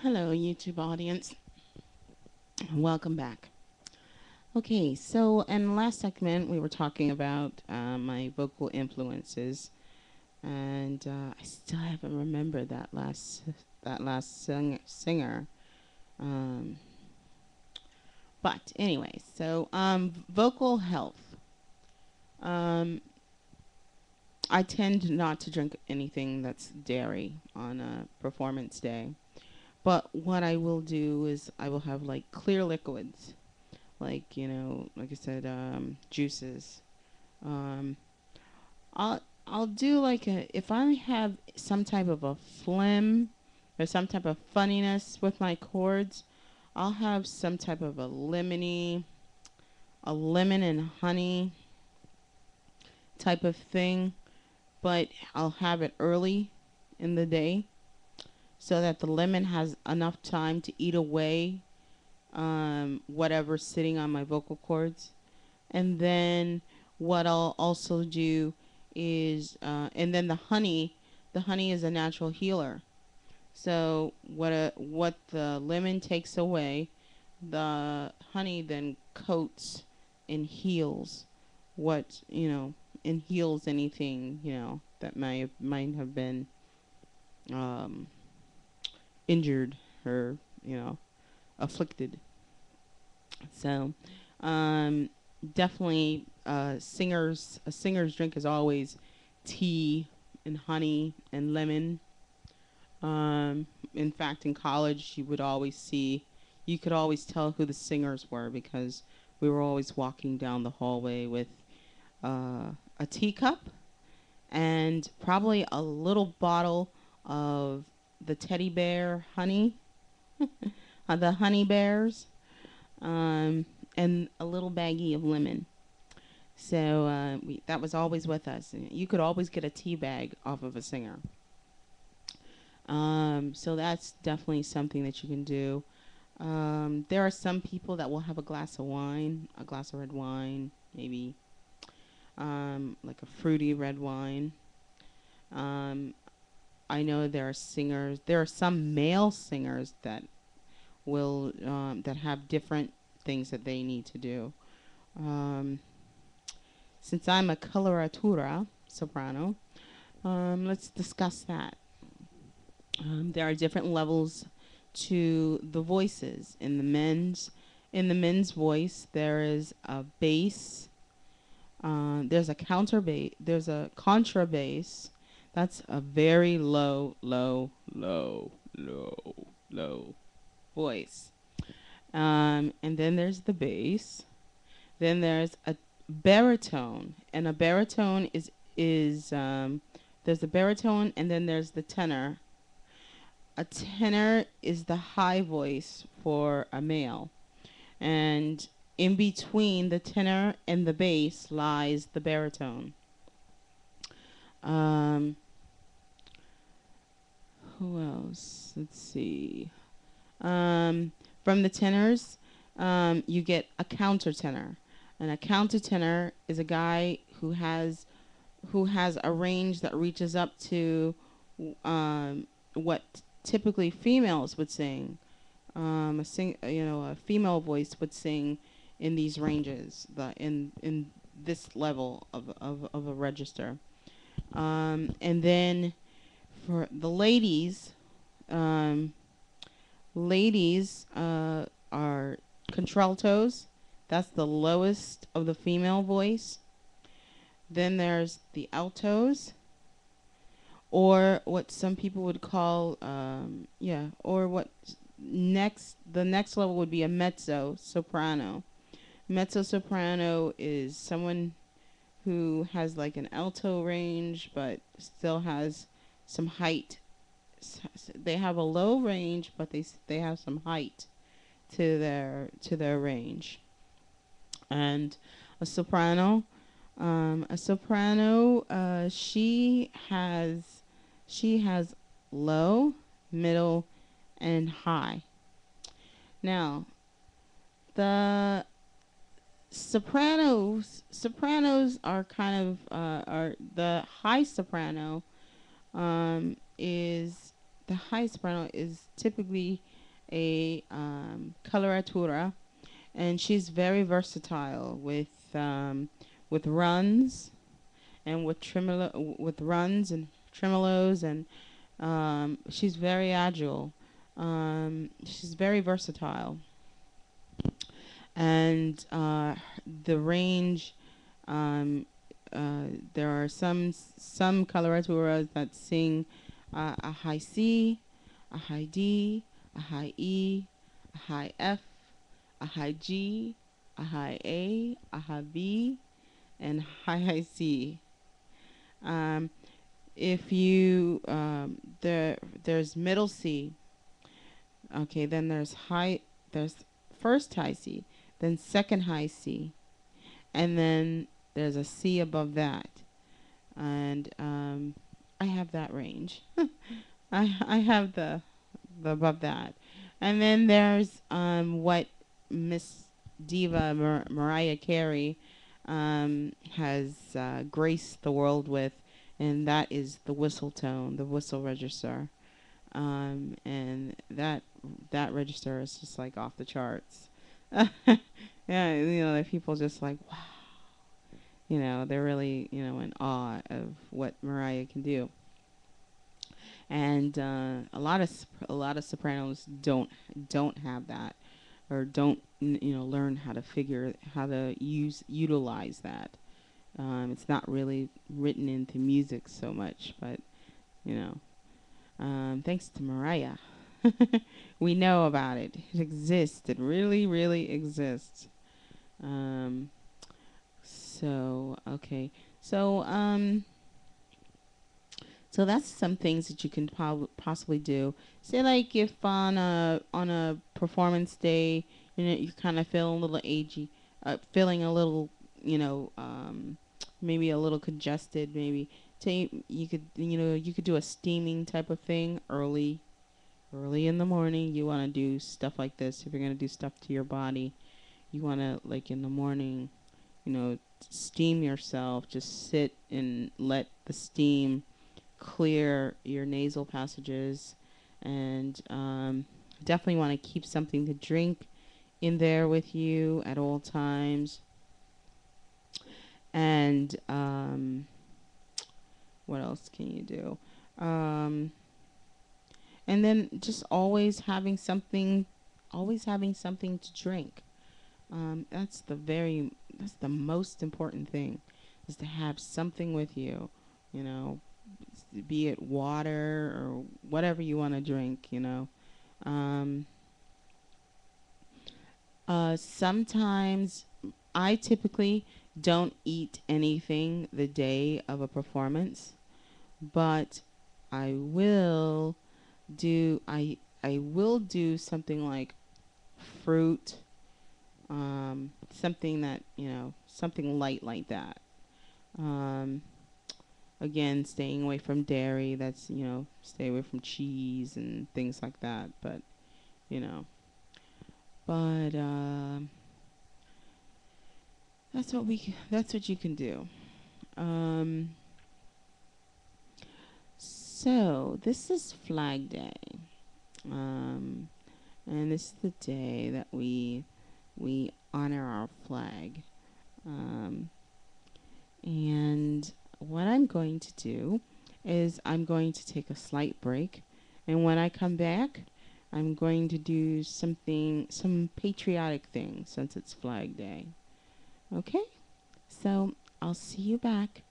Hello, YouTube audience. Welcome back. Okay, so in the last segment, we were talking about my vocal influences, and I still haven't remembered that last singer. Um, but anyway, so vocal health. Um, I tend not to drink anything that's dairy on a performance day. But what I will do is I will have like clear liquids, like like I said, juices. Um, I'll do like if I have some type of a phlegm or some type of funniness with my chords, I'll have some type of a lemon and honey type of thing, but I'll have it early in the day so that the lemon has enough time to eat away whatever's sitting on my vocal cords. And then what I'll also do is, and then the honey is a natural healer. So what the lemon takes away, the honey then coats and heals what and heals anything that might have been um, injured or afflicted. So, um, definitely, a singer's drink is always tea and honey and lemon. In fact, in college, you could always tell who the singers were because we were always walking down the hallway with a teacup and probably a little bottle of the teddy bear honey, the honey bears, um, and a little baggie of lemon. So that was always with us. You could always get a tea bag off of a singer. So that's definitely something that you can do. There are some people that will have a glass of wine, a glass of red wine, maybe like a fruity red wine. Um, I know there are some male singers that have different things that they need to do. Um, since I'm a coloratura soprano, let's discuss that. There are different levels to the voices. In the men's voice, there is a bass. There's a counter bass. There's a contra bass. That's a very low, low, low, low, low voice. And then there's the bass. Then there's a baritone, and a baritone is there's the baritone, and then there's the tenor. A tenor is the high voice for a male, and in between the tenor and the bass lies the baritone. Um, who else? Let's see. From the tenors, you get a countertenor, and a countertenor is a guy who has a range that reaches up to what typically females would sing. A female voice would sing in these ranges, in this level of a register. And then for the ladies, um, ladies are contraltos. That's the lowest of the female voice. Then there's the altos, or what some people would call, or what the next level would be a mezzo soprano. Mezzo soprano is someone who has like an alto range, but still has some height. They have a low range, but they have some height to their range. And a soprano, she has low, middle, and high. Now, the sopranos are kind of are the high soprano is the high soprano is typically a coloratura, and she's very versatile with runs and with runs and tremolos, and she's very agile. She's very versatile, and the range. Um, there are some coloraturas that sing a high C, a high D, a high E, a high F, a high G, a high A, a high B, and high C. Um, if you there's middle C. Okay, then there's first high C, then second high C, and then there's a C above that, and I have that range. I have the above that, and then there's what Miss Diva Mariah Carey has graced the world with, and that is the whistle tone, the whistle register, and that register is just like off the charts. Yeah, you know, people just like, wow, you know, they're really, you know, in awe of what Mariah can do. And a lot of sopranos don't have that, or don't you know, learn how to utilize that. It's not really written into music so much, but you know, thanks to Mariah, we know about it. It exists. It really, really exists. Um, so okay, so so that's some things that you can possibly do. Say like if on a performance day, you know, you kind of feel a little agey, feeling a little, you know, maybe a little congested. Maybe you could, you know, you could do a steaming type of thing early in the morning. You want to do stuff like this. If you're gonna do stuff to your body, you want to, like, in the morning, you know, steam yourself. Just sit and let the steam clear your nasal passages, and definitely want to keep something to drink in there with you at all times. And what else can you do? And then just always having something to drink. That's the most important thing, is to have something with you, you know, be it water or whatever you want to drink, you know. Um, Sometimes I typically don't eat anything the day of a performance, but I will I will do something like fruit, something that, you know, something light like that. Um, Again, staying away from dairy. That's, you know, stay away from cheese and things like that. But you know, but that's what you can do. Um, so this is Flag Day, um, and this is the day that we honor our flag. Um, and what I'm going to do is I'm going to take a slight break, and when I come back, I'm going to do some patriotic thing, since it's Flag Day. Okay? So I'll see you back